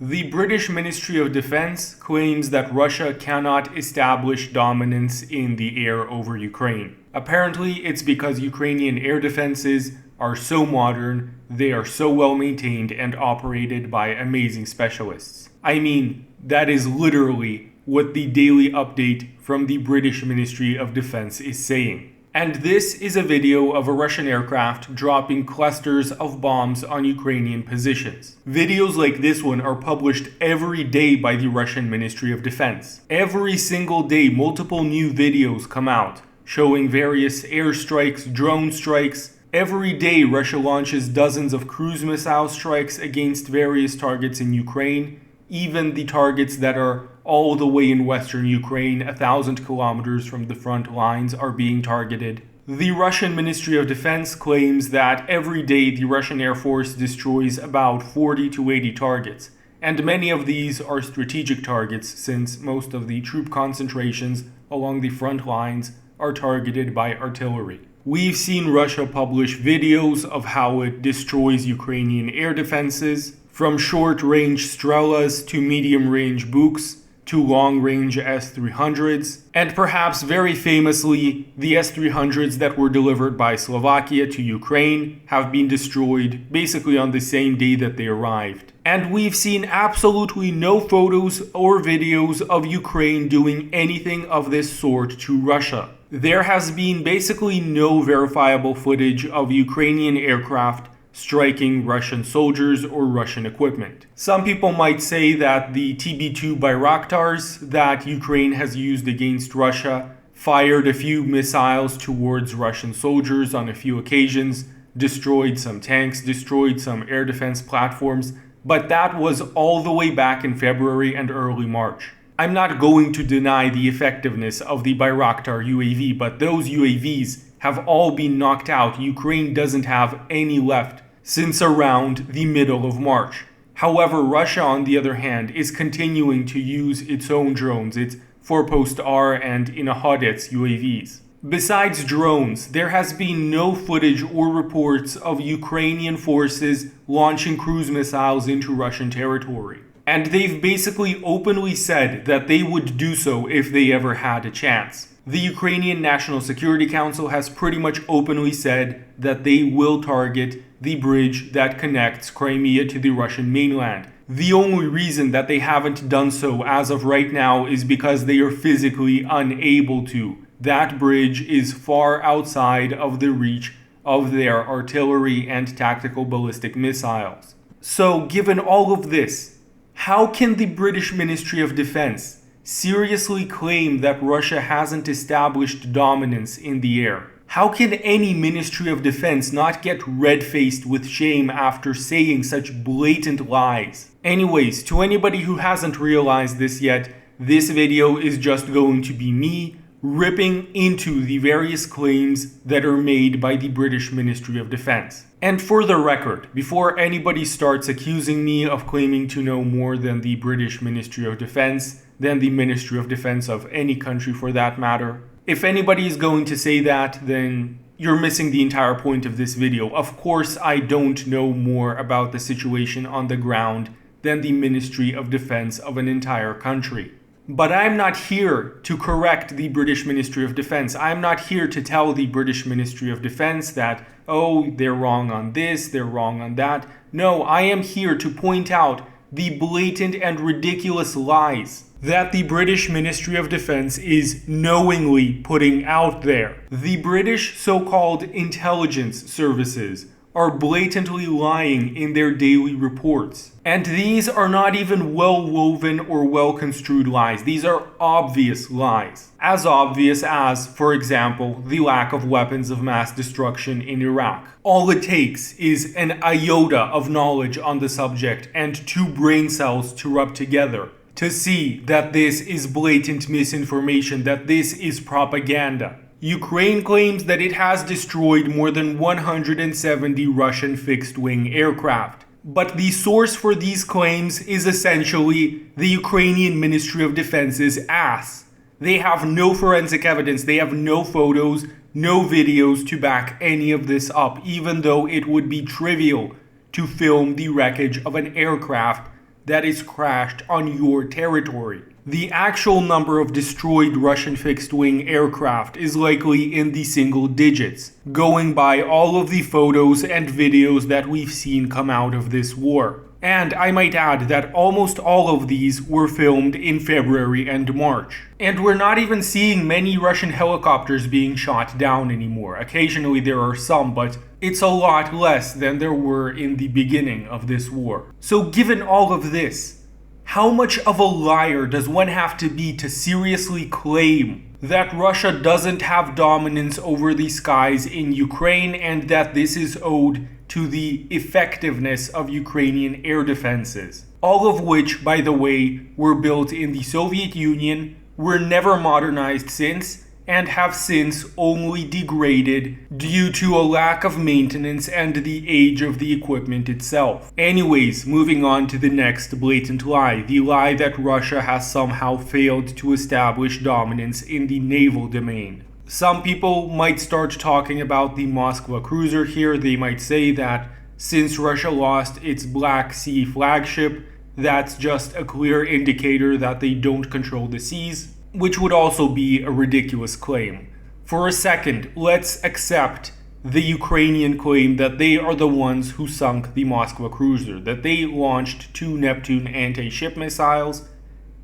The British Ministry of Defense claims that Russia cannot establish dominance in the air over Ukraine. Apparently, it's because Ukrainian air defenses are so modern, they are so well maintained and operated by amazing specialists. I mean, that is literally what the daily update from the British Ministry of Defense is saying. And this is a video of a Russian aircraft dropping clusters of bombs on Ukrainian positions. Videos like this one are published every day by the Russian Ministry of Defense. Every single day, multiple new videos come out showing various airstrikes, drone strikes. Every day, Russia launches dozens of cruise missile strikes against various targets in Ukraine, even the targets that are all the way in western Ukraine, 1,000 kilometers from the front lines, are being targeted. The Russian Ministry of Defense claims that every day the Russian Air Force destroys about 40 to 80 targets, and many of these are strategic targets since most of the troop concentrations along the front lines are targeted by artillery. We've seen Russia publish videos of how it destroys Ukrainian air defenses, from short-range Strelas to medium-range Buks to long-range S-300s, and perhaps very famously, the S-300s that were delivered by Slovakia to Ukraine have been destroyed basically on the same day that they arrived. And we've seen absolutely no photos or videos of Ukraine doing anything of this sort to Russia. There has been basically no verifiable footage of Ukrainian aircraft striking Russian soldiers or Russian equipment. Some people might say that the TB2 Bayraktars that Ukraine has used against Russia fired a few missiles towards Russian soldiers on a few occasions, destroyed some tanks, destroyed some air defense platforms, but that was all the way back in February and early March. I'm not going to deny the effectiveness of the Bayraktar UAV, but those UAVs have all been knocked out. Ukraine doesn't have any left since around the middle of March. However, Russia, on the other hand, is continuing to use its own drones, its Forepost R and Inahodets UAVs. Besides drones, there has been no footage or reports of Ukrainian forces launching cruise missiles into Russian territory. And they've basically openly said that they would do so if they ever had a chance. The Ukrainian National Security Council has pretty much openly said that they will target the bridge that connects Crimea to the Russian mainland. The only reason that they haven't done so as of right now is because they are physically unable to. That bridge is far outside of the reach of their artillery and tactical ballistic missiles. So, given all of this, how can the British Ministry of Defense seriously claim that Russia hasn't established dominance in the air? How can any Ministry of Defense not get red-faced with shame after saying such blatant lies? Anyways, to anybody who hasn't realized this yet, this video is just going to be me ripping into the various claims that are made by the British Ministry of Defense. And for the record, before anybody starts accusing me of claiming to know more than the British Ministry of Defense, than the Ministry of Defense of any country for that matter, if anybody is going to say that, then you're missing the entire point of this video. Of course, I don't know more about the situation on the ground than the Ministry of Defense of an entire country. But I'm not here to correct the British Ministry of Defense. I'm not here to tell the British Ministry of Defense that, oh, they're wrong on this, they're wrong on that. No, I am here to point out the blatant and ridiculous lies that the British Ministry of Defense is knowingly putting out there. The British so-called intelligence services are blatantly lying in their daily reports. And these are not even well-woven or well-construed lies. These are obvious lies. As obvious as, for example, the lack of weapons of mass destruction in Iraq. All it takes is an iota of knowledge on the subject and two brain cells to rub together to see that this is blatant misinformation, that this is propaganda. Ukraine claims that it has destroyed more than 170 Russian fixed-wing aircraft. But the source for these claims is essentially the Ukrainian Ministry of Defense's ass. They have no forensic evidence, they have no photos, no videos to back any of this up, even though it would be trivial to film the wreckage of an aircraft that is crashed on your territory. The actual number of destroyed Russian fixed-wing aircraft is likely in the single digits, going by all of the photos and videos that we've seen come out of this war. And I might add that almost all of these were filmed in February and March. And we're not even seeing many Russian helicopters being shot down anymore. Occasionally there are some, but it's a lot less than there were in the beginning of this war. So given all of this, how much of a liar does one have to be to seriously claim that Russia doesn't have dominance over the skies in Ukraine and that this is owed to the effectiveness of Ukrainian air defenses? All of which, by the way, were built in the Soviet Union, were never modernized since, and have since only degraded due to a lack of maintenance and the age of the equipment itself. Anyways, moving on to the next blatant lie, the lie that Russia has somehow failed to establish dominance in the naval domain. Some people might start talking about the Moskva cruiser here. They might say that since Russia lost its Black Sea flagship, that's just a clear indicator that they don't control the seas, which would also be a ridiculous claim. For a second, let's accept the Ukrainian claim that they are the ones who sunk the Moskva cruiser, that they launched 2 Neptune anti-ship missiles,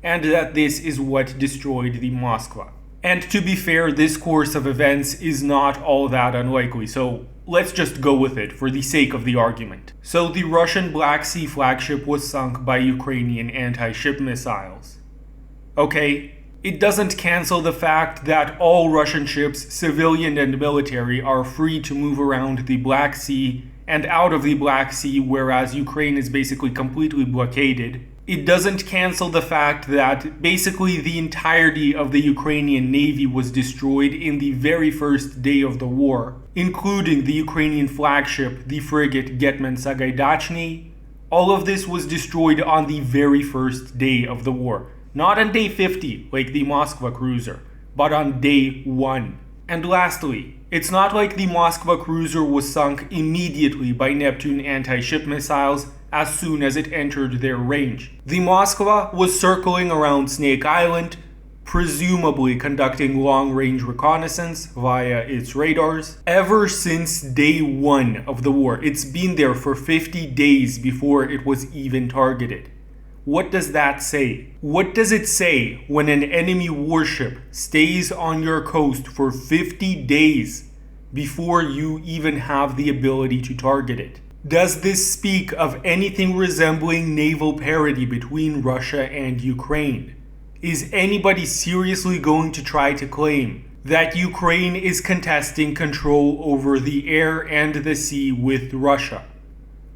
and that this is what destroyed the Moskva. And to be fair, this course of events is not all that unlikely, so let's just go with it for the sake of the argument. So the Russian Black Sea flagship was sunk by Ukrainian anti-ship missiles. Okay, it doesn't cancel the fact that all Russian ships, civilian and military, are free to move around the Black Sea and out of the Black Sea, whereas Ukraine is basically completely blockaded. It doesn't cancel the fact that basically the entirety of the Ukrainian Navy was destroyed in the very first day of the war, including the Ukrainian flagship, the frigate Getman Sagaidachny. All of this was destroyed on the very first day of the war. Not on day 50, like the Moskva cruiser, but on day 1. And lastly, it's not like the Moskva cruiser was sunk immediately by Neptune anti-ship missiles as soon as it entered their range. The Moskva was circling around Snake Island, presumably conducting long-range reconnaissance via its radars. Ever since day 1 of the war, it's been there for 50 days before it was even targeted. What does that say? What does it say when an enemy warship stays on your coast for 50 days before you even have the ability to target it? Does this speak of anything resembling naval parity between Russia and Ukraine? Is anybody seriously going to try to claim that Ukraine is contesting control over the air and the sea with Russia?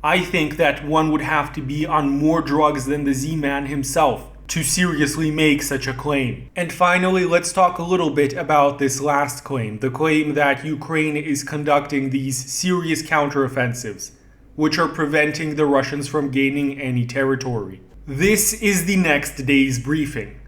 I think that one would have to be on more drugs than the Z-Man himself to seriously make such a claim. And finally, let's talk a little bit about this last claim, the claim that Ukraine is conducting these serious counteroffensives, which are preventing the Russians from gaining any territory. This is the next day's briefing.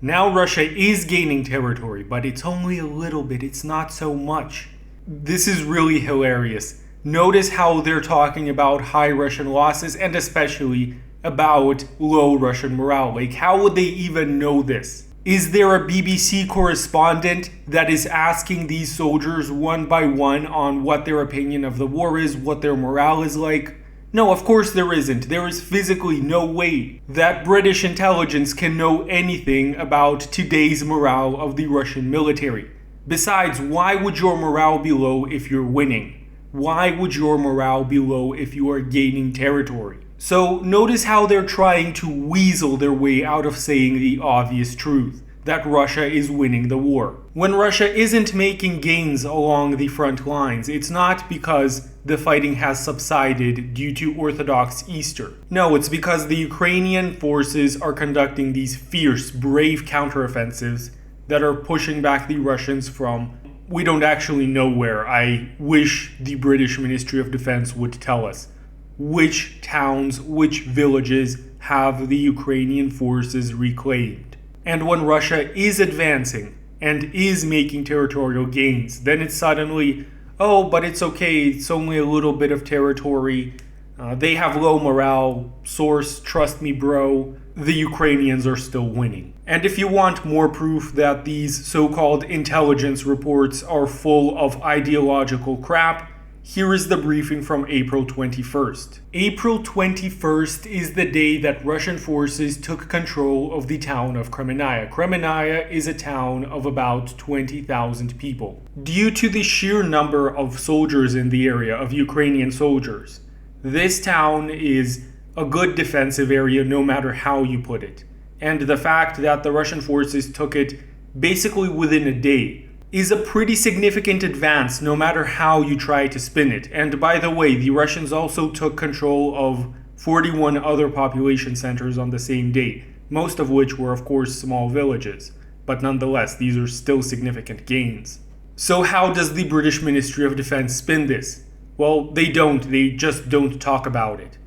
Now Russia is gaining territory, but it's only a little bit, it's not so much. This is really hilarious. Notice how they're talking about high Russian losses and especially about low Russian morale. Like, how would they even know this? Is there a BBC correspondent that is asking these soldiers one by one on what their opinion of the war is, what their morale is like? No, of course there isn't. There is physically no way that British intelligence can know anything about today's morale of the Russian military. Besides, why would your morale be low if you're winning? Why would your morale be low if you are gaining territory? So notice how they're trying to weasel their way out of saying the obvious truth, that Russia is winning the war. When Russia isn't making gains along the front lines, it's not because the fighting has subsided due to Orthodox Easter. No, it's because the Ukrainian forces are conducting these fierce, brave counteroffensives that are pushing back the Russians from we don't actually know where. I wish the British Ministry of Defense would tell us which towns, which villages have the Ukrainian forces reclaimed. And when Russia is advancing and is making territorial gains, then it's suddenly, oh, but it's okay, it's only a little bit of territory. They have low morale. Source, trust me, bro, the Ukrainians are still winning. And if you want more proof that these so-called intelligence reports are full of ideological crap, here is the briefing from April 21st. April 21st is the day that Russian forces took control of the town of Kremenaya. Kremenaya is a town of about 20,000 people. Due to the sheer number of soldiers in the area, of Ukrainian soldiers, this town is a good defensive area no matter how you put it. And the fact that the Russian forces took it basically within a day is a pretty significant advance no matter how you try to spin it. And by the way, the Russians also took control of 41 other population centers on the same day, most of which were of course small villages. But nonetheless, these are still significant gains. So how does the British Ministry of Defense spin this? Well, they just don't talk about it.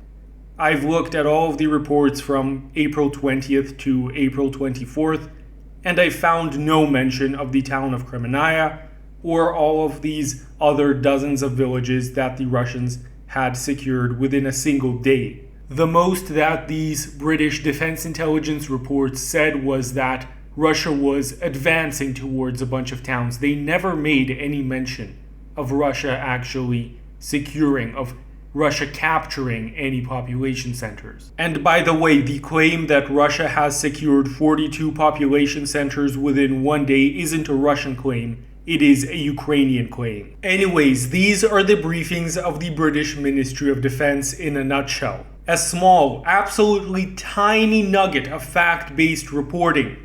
I've looked at all of the reports from April 20th to April 24th, and I found no mention of the town of Kremenaya or all of these other dozens of villages that the Russians had secured within a single day. The most that these British Defense Intelligence reports said was that Russia was advancing towards a bunch of towns. They never made any mention of Russia actually securing, of Russia capturing any population centers. And by the way, the claim that Russia has secured 42 population centers within one day isn't a Russian claim, it is a Ukrainian claim. Anyways, these are the briefings of the British Ministry of Defense in a nutshell. A small, absolutely tiny nugget of fact-based reporting,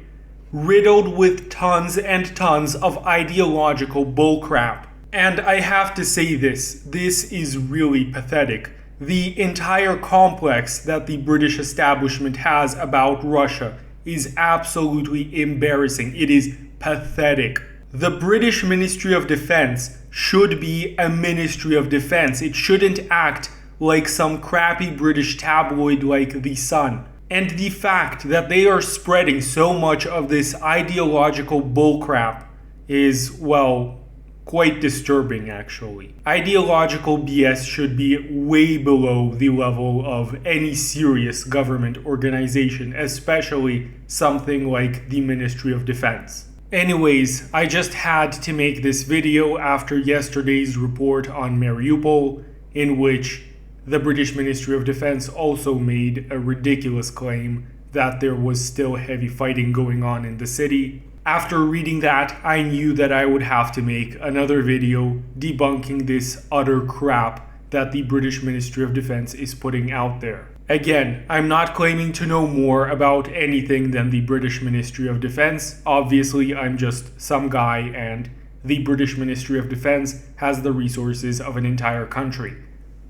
riddled with tons and tons of ideological bullcrap. And I have to say this is really pathetic. The entire complex that the British establishment has about Russia is absolutely embarrassing. It is pathetic. The British Ministry of Defense should be a Ministry of Defense. It shouldn't act like some crappy British tabloid like The Sun. And the fact that they are spreading so much of this ideological bullcrap is, well, quite disturbing actually. Ideological BS should be way below the level of any serious government organization, especially something like the Ministry of Defense. Anyways, I just had to make this video after yesterday's report on Mariupol, in which the British Ministry of Defense also made a ridiculous claim that there was still heavy fighting going on in the city. After reading that, I knew that I would have to make another video debunking this utter crap that the British Ministry of Defense is putting out there. Again, I'm not claiming to know more about anything than the British Ministry of Defense. Obviously, I'm just some guy, and the British Ministry of Defense has the resources of an entire country.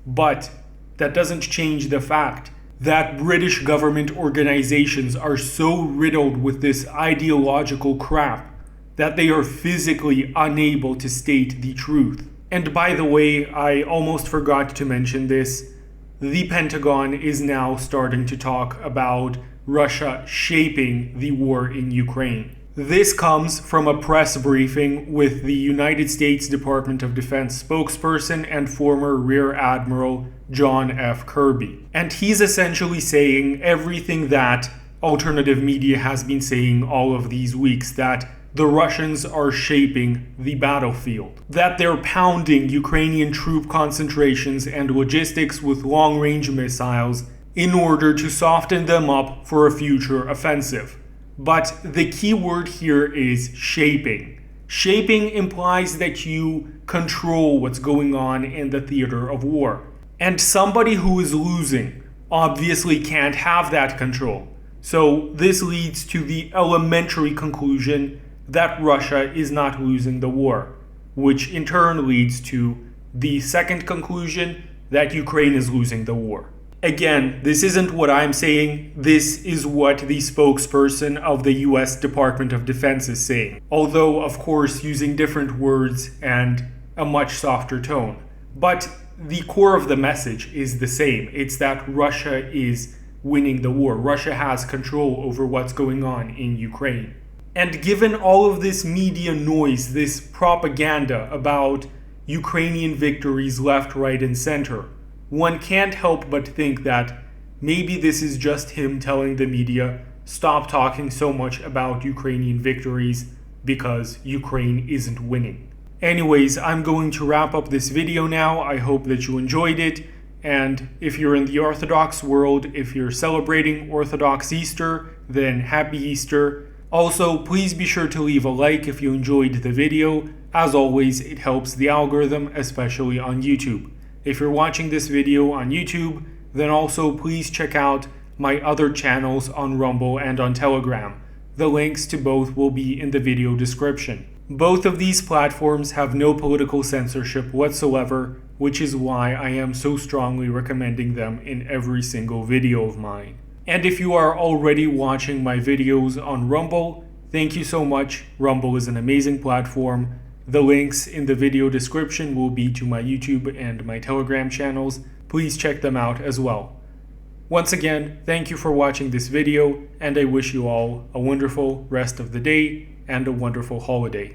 But that doesn't change the fact that British government organizations are so riddled with this ideological crap that they are physically unable to state the truth. And by the way, I almost forgot to mention this. The Pentagon is now starting to talk about Russia shaping the war in Ukraine. This comes from a press briefing with the United States Department of Defense spokesperson and former Rear Admiral John F. Kirby. And he's essentially saying everything that alternative media has been saying all of these weeks, that the Russians are shaping the battlefield, that they're pounding Ukrainian troop concentrations and logistics with long-range missiles in order to soften them up for a future offensive. But the key word here is shaping. Shaping implies that you control what's going on in the theater of war. And somebody who is losing obviously can't have that control. So this leads to the elementary conclusion that Russia is not losing the war, which in turn leads to the second conclusion that Ukraine is losing the war. Again, this isn't what I'm saying, this is what the spokesperson of the US Department of Defense is saying. Although, of course, using different words and a much softer tone. But the core of the message is the same. It's that Russia is winning the war. Russia has control over what's going on in Ukraine. And given all of this media noise, this propaganda about Ukrainian victories left, right, and center, one can't help but think that maybe this is just him telling the media, stop talking so much about Ukrainian victories because Ukraine isn't winning. Anyways, I'm going to wrap up this video now. I hope that you enjoyed it. And if you're in the Orthodox world, if you're celebrating Orthodox Easter, then happy Easter. Also, please be sure to leave a like if you enjoyed the video. As always, it helps the algorithm, especially on YouTube. If you're watching this video on YouTube, then also please check out my other channels on Rumble and on Telegram. The links to both will be in the video description. Both of these platforms have no political censorship whatsoever, which is why I am so strongly recommending them in every single video of mine. And if you are already watching my videos on Rumble, thank you so much. Rumble is an amazing platform. The links in the video description will be to my YouTube and my Telegram channels. Please check them out as well. Once again, thank you for watching this video, and I wish you all a wonderful rest of the day and a wonderful holiday.